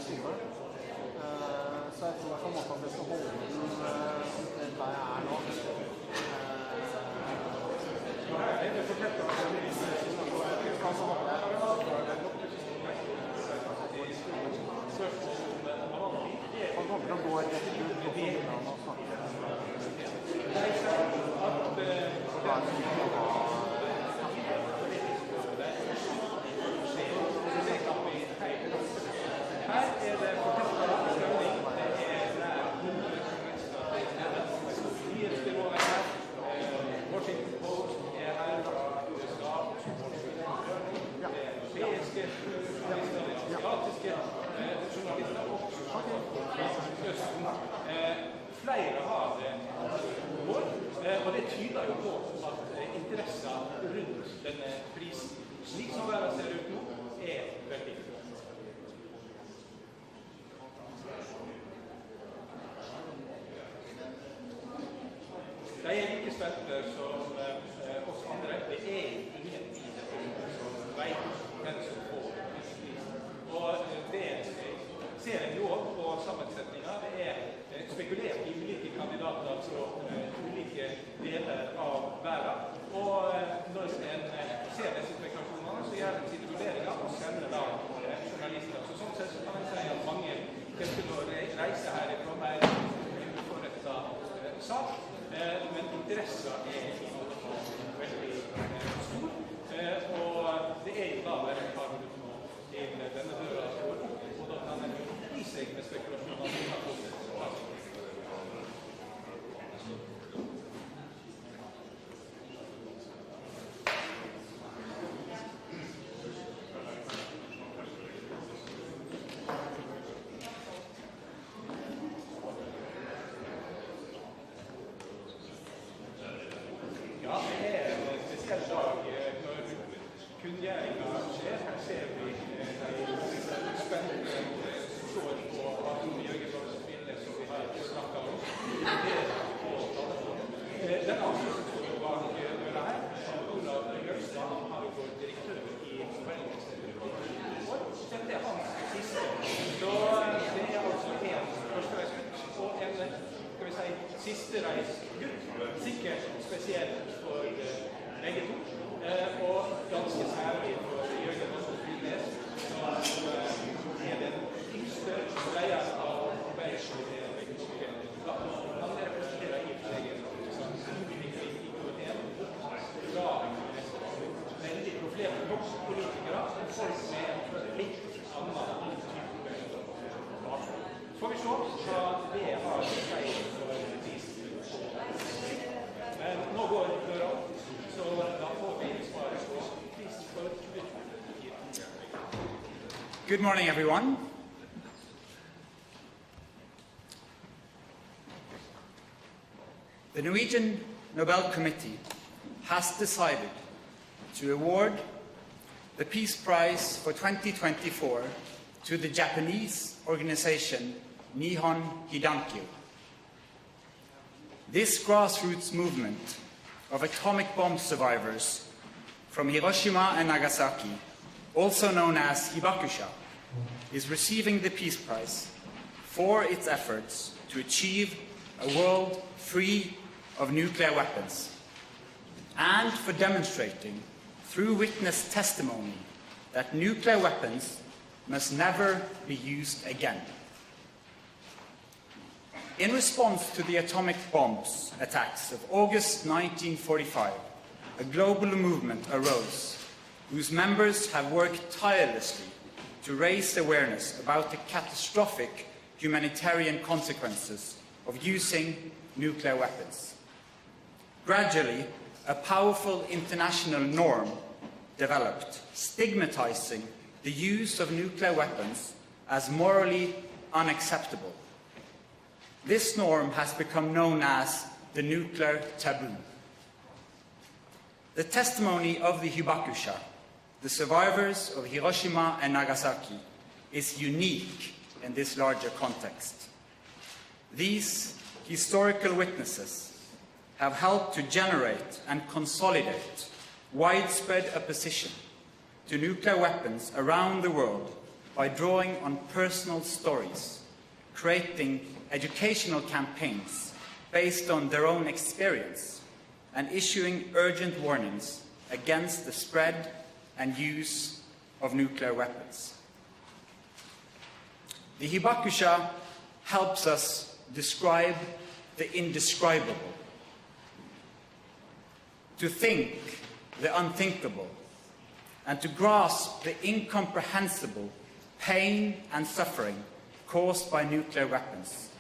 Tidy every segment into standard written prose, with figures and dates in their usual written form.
styret. Så jeg tror på en måte at det skal holde den der jeg er nå. Han kommer til å gå rett ut og begynne å snakke. Flere har mål, og det tyder jo på at interesser rundt denne prisen, slik som verden ser ut nå, er veldig bra. De er like spente som oss andre. Det er ingen i dette som vet hvem som får prisen. Og det ser en jo på sammensetninger. Det er spekulert i ulike kandidater fra ulike deler av verden. Og når en ser disse spekulasjonene, så gjør en sine vurderinger og sender da journalister. Så sånn sett så kan en si at mange til å reise herifra med en uforrettet sak, men interesser er veldig stor. Og det er jo da bare et par minutter nå til denne døra går opp, og da kan en i seg med spekulasjoner som har fått siste reisgutt, sikkert spesielt for begge to, og ganske særlig for Jørgen Oslo-Fylnes, som er den yngste leier av Nobelkommittee. Han representerer i seg en utvikling i komiteen fra veldig profilerte vokspolitikere, folk med litt annen type bakgrunn. Så får vi se hva det har seg for men nå går døra opp, så da får vi svaret på pris for Good morning, everyone. The Norwegian Nobel Committee has decided to award the Peace Prize for 2024 to the Japanese organization Nihon Hidankyo. This grassroots movement of atomic bomb survivors from Hiroshima and Nagasaki, also known as Hibakusha, is receiving the Peace Prize for its efforts to achieve a world free of nuclear weapons and for demonstrating through witness testimony that nuclear weapons must never be used again. In response to the atomic bombs attacks of August 1945, a global movement arose whose members have worked tirelessly to raise awareness about the catastrophic humanitarian consequences of using nuclear weapons. Gradually, a powerful international norm developed, stigmatizing the use of nuclear weapons as morally unacceptable. This norm has become known as the nuclear taboo. The testimony of the Hibakusha, the survivors of Hiroshima and Nagasaki, is unique in this larger context. These historical witnesses have helped to generate and consolidate widespread opposition to nuclear weapons around the world by drawing on personal stories, creating educational campaigns based on their own experience, and issuing urgent warnings against the spread and use of nuclear weapons. The Hibakusha helps us describe the indescribable, to think the unthinkable, and to grasp the incomprehensible pain and suffering caused by nuclear weapons.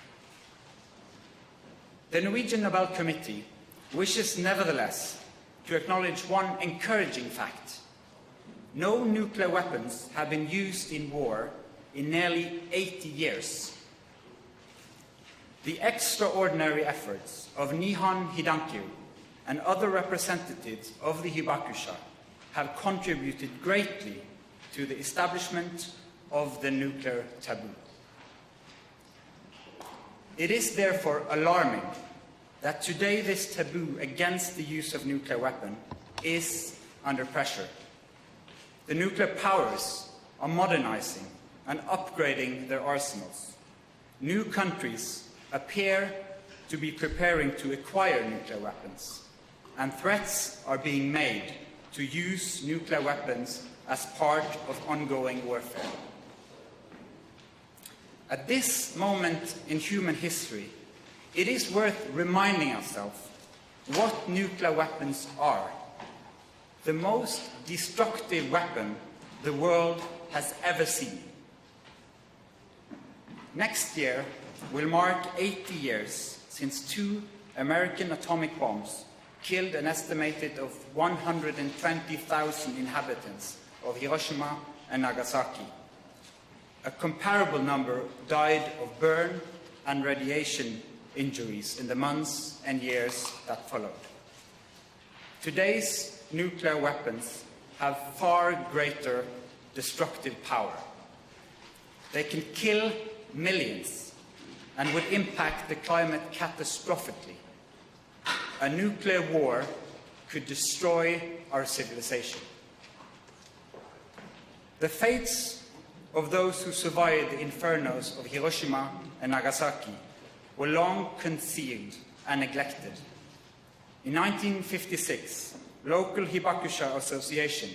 The Norwegian Nobel Committee wishes nevertheless to acknowledge one encouraging fact. No nuclear weapons have been used in war in nearly 80 years. The extraordinary efforts of Nihon Hidankyu and other representatives of the Hibakusha have contributed greatly to the establishment of the nuclear taboo. It is therefore alarming that today this taboo against the use of nuclear weapons is under pressure. The nuclear powers are modernizing and upgrading their arsenals. New countries appear to be preparing to acquire nuclear weapons, and threats are being made to use nuclear weapons as part of ongoing warfare. At this moment in human history, it is worth reminding ourselves what nuclear weapons are. The most destructive weapon the world has ever seen. Next year will mark 80 years since 2 American atomic bombs killed an estimated of 120,000 inhabitants of Hiroshima and Nagasaki. A comparable number died of burn and radiation injuries in the months and years that followed. Today's nuclear weapons have far greater destructive power. They can kill millions and would impact the climate catastrophically. A nuclear war could destroy our civilization. The fates of those who survived the infernos of Hiroshima and Nagasaki were long concealed and neglected. In 1956, local Hibakusha Association,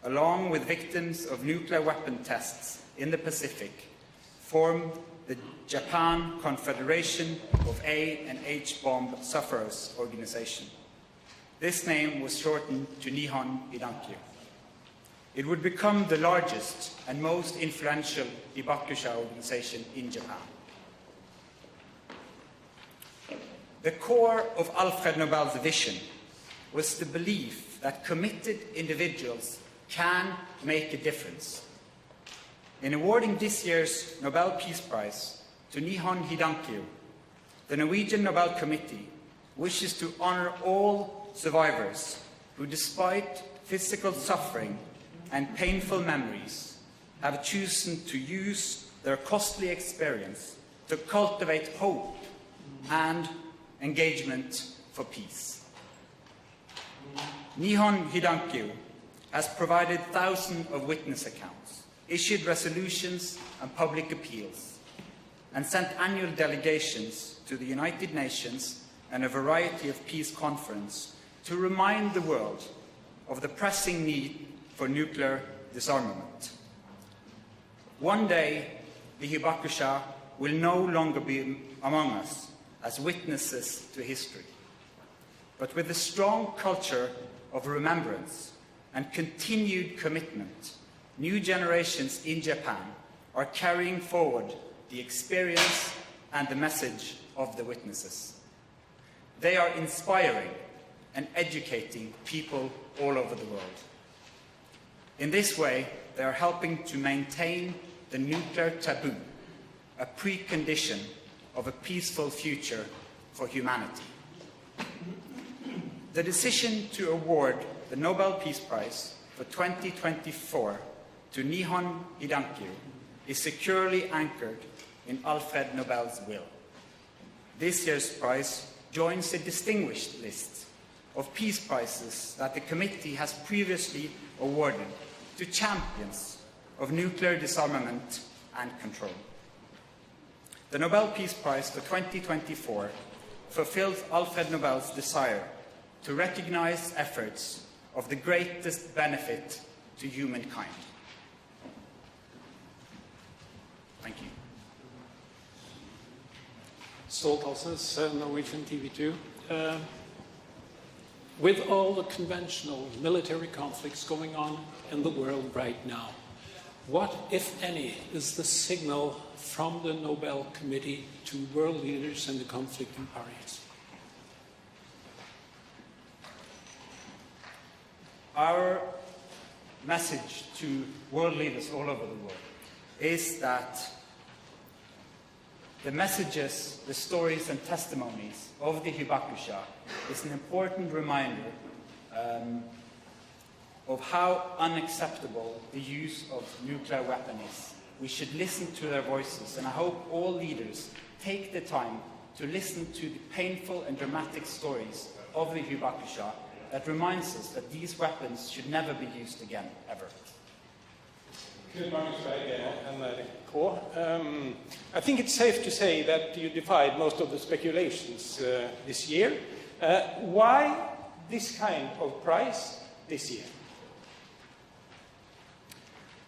along with victims of nuclear weapon tests in the Pacific, formed the Japan Confederation of A and H bomb sufferers organization. This name was shortened to Nihon Hidankyu. It would become the largest and most influential Hibakusha organization in Japan. The core of Alfred Nobel's vision was the belief that committed individuals can make a difference. In awarding this year's Nobel Peace Prize to Nihon Hidankyu, the Norwegian Nobel Committee wishes to honor all survivors who, despite physical suffering and painful memories, have chosen to use their costly experience to cultivate hope and engagement for peace. Nihon Hidankyu has provided thousands of witness accounts, issued resolutions and public appeals, and sent annual delegations to the United Nations and a variety of peace conferences to remind the world of the pressing need for nuclear disarmament. One day, the Hibakusha will no longer be among us as witnesses to history, but with a strong culture of remembrance and continued commitment, new generations in Japan are carrying forward the experience and the message of the witnesses. They are inspiring and educating people all over the world. In this way, they are helping to maintain the nuclear taboo, a precondition of a peaceful future for humanity. The decision to award the Nobel Peace Prize for 2024 to Nihon Hidankyu is securely anchored in Alfred Nobel's will. This year's prize joins a distinguished list of peace prizes that the committee has previously awarded to champions of nuclear disarmament and control. The Nobel Peace Prize for 2024 fulfills Alfred Nobel's desire to recognize efforts of the greatest benefit to humankind. Thank you. Ståltalsnes, Norwegian TV2. With all the conventional military conflicts going on in the world right now, what, if any, is the signal from the Nobel Committee to world leaders and the conflicting parties? Our message to world leaders all over the world is that the messages, the stories and testimonies of the Hibakusha is an important reminder of how unacceptable the use of nuclear weapons is. We should listen to their voices, and I hope all leaders take the time to listen to the painful and dramatic stories of the Hibakusha that reminds us that these weapons should never be used again, ever. I think it's safe to say that you defied most of the speculations this year. Why this kind of prize this year?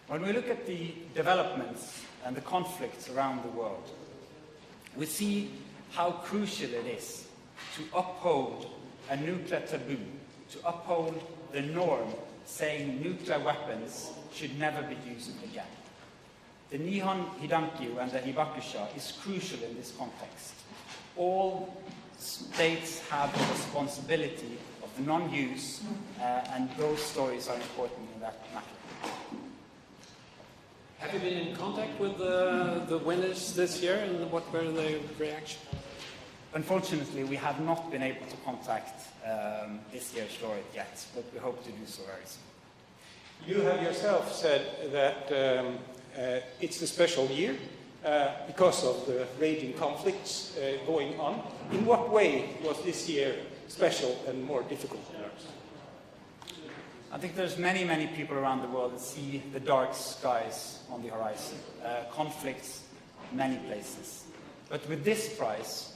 When we look at the developments and the conflicts around the world, we see how crucial it is to uphold a nuclear taboo, to uphold the norm saying nuclear weapons should never be used again. The Nihon Hidankyu and the Hibakusha is crucial in this context. All states have a responsibility of non-use, and those stories are important in that matter. Have you been in contact with the winners this year, and what were their reactions? Unfortunately, we have not been able to contact this year's laureate yet, but we hope to do so very soon. You have yourself said that it's a special year because of the raging conflicts going on. In what way was this year special and more difficult? I think there's many, many people around the world that see the dark skies on the horizon, conflicts in many places. But with this prize,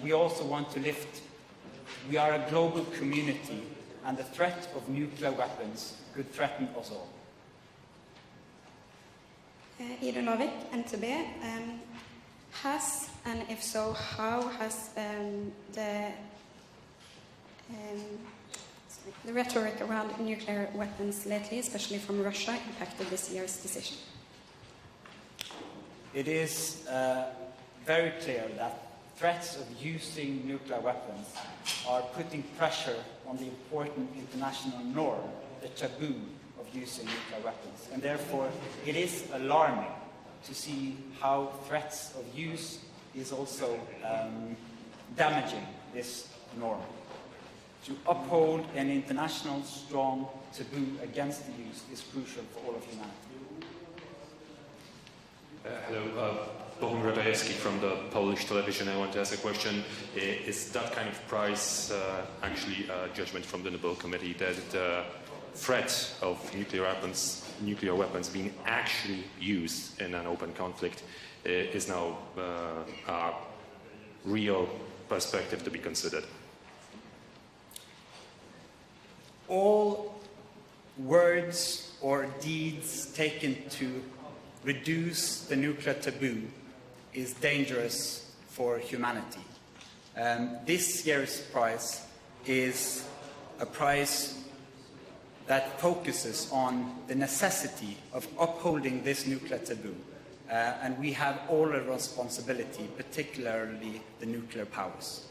we also want to lift, we are a global community, and the threat of nuclear weapons could threaten us all. Ida Novik, NTB, has, and if so, how has the rhetoric around nuclear weapons lately, especially from Russia, impacted this year's decision? It is very clear that threats of using nuclear weapons are putting pressure on the important international norm, the taboo of using nuclear weapons. And therefore, it is alarming to see how threats of use is also damaging this norm. To uphold an international strong taboo against the use is crucial for all of humanity. Hello, Bohun Radajewski from the Polish television. I want to ask a question. Is that kind of prize actually a judgment from the Nobel Committee that the threat of nuclear weapons being actually used in an open conflict is now a real perspective to be considered? All words or deeds taken to reduce the nuclear taboo is dangerous for humanity. This year's prize is a prize that focuses on the necessity of upholding this nuclear taboo. And we have all a responsibility, particularly the nuclear powers.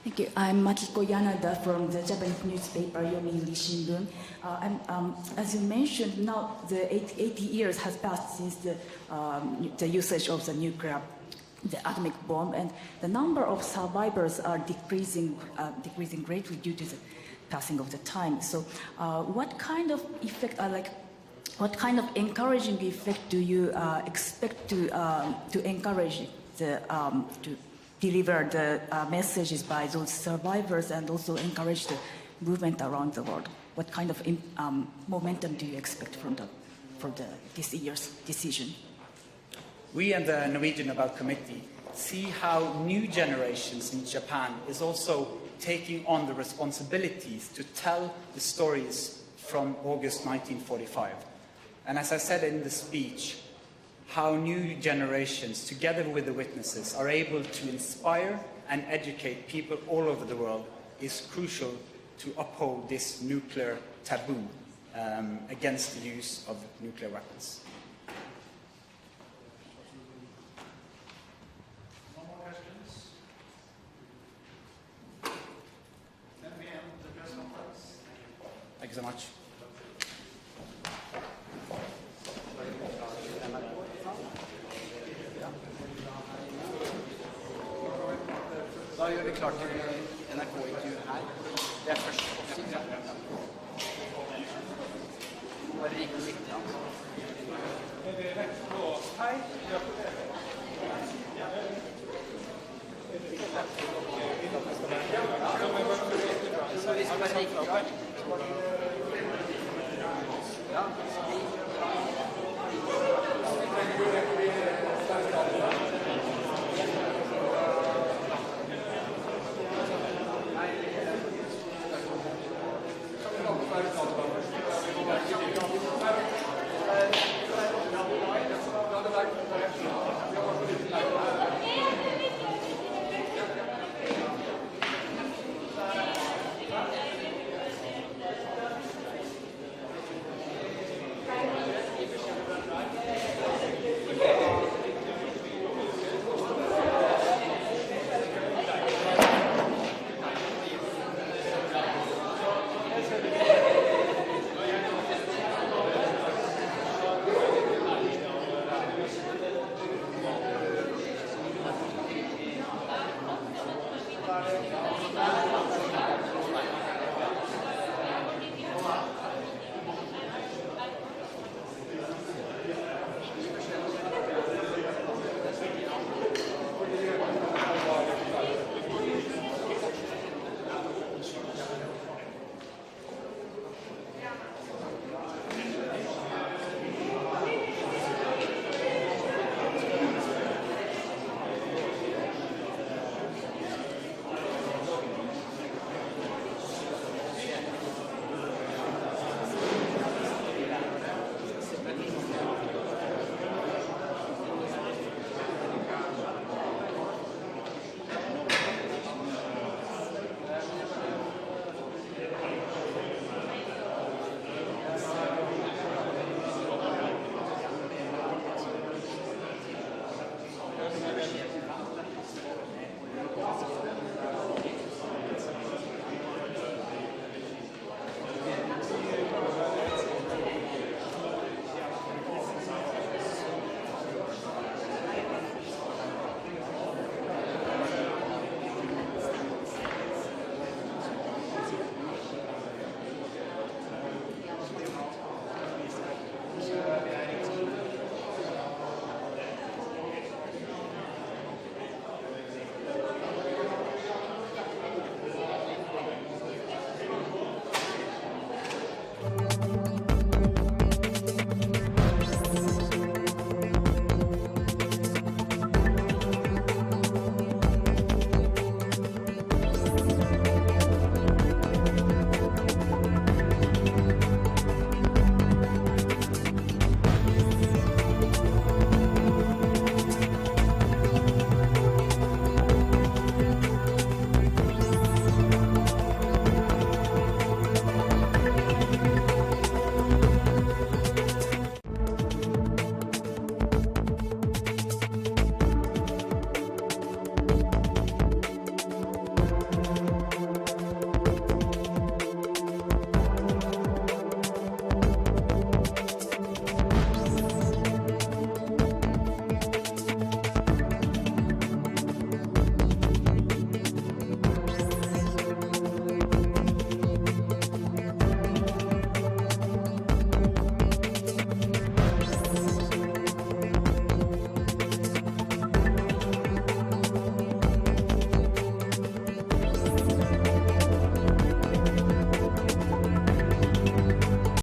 Thank you. I'm Makiko Yanada from the Japanese newspaper Yomiuri Shimbun. As you mentioned, now the 80 years has passed since the usage of the nuclear, the atomic bomb, and the number of survivors are decreasing greatly due to the passing of the time. So, what kind of effect, what kind of encouraging effect do you expect to encourage the to deliver the messages by those survivors and also encourage the movement around the world? what kind of momentum do you expect from this year's decision? We and the Norwegian Nobel Committee see how new generations in Japan is also taking on the responsibilities to tell the stories from August 1945. And as I said in the speech, how new generations, together with the witnesses, are able to inspire and educate people all over the world is crucial to uphold this nuclear taboo against the use of nuclear weapons. No more questions? Then we end the press conference. Thank you so much. Da gjør vi klart til NRK-intervju her. Det er først på siden. Bare riktig litt, ja. Hei. Så vi skal bare riktig. Ja,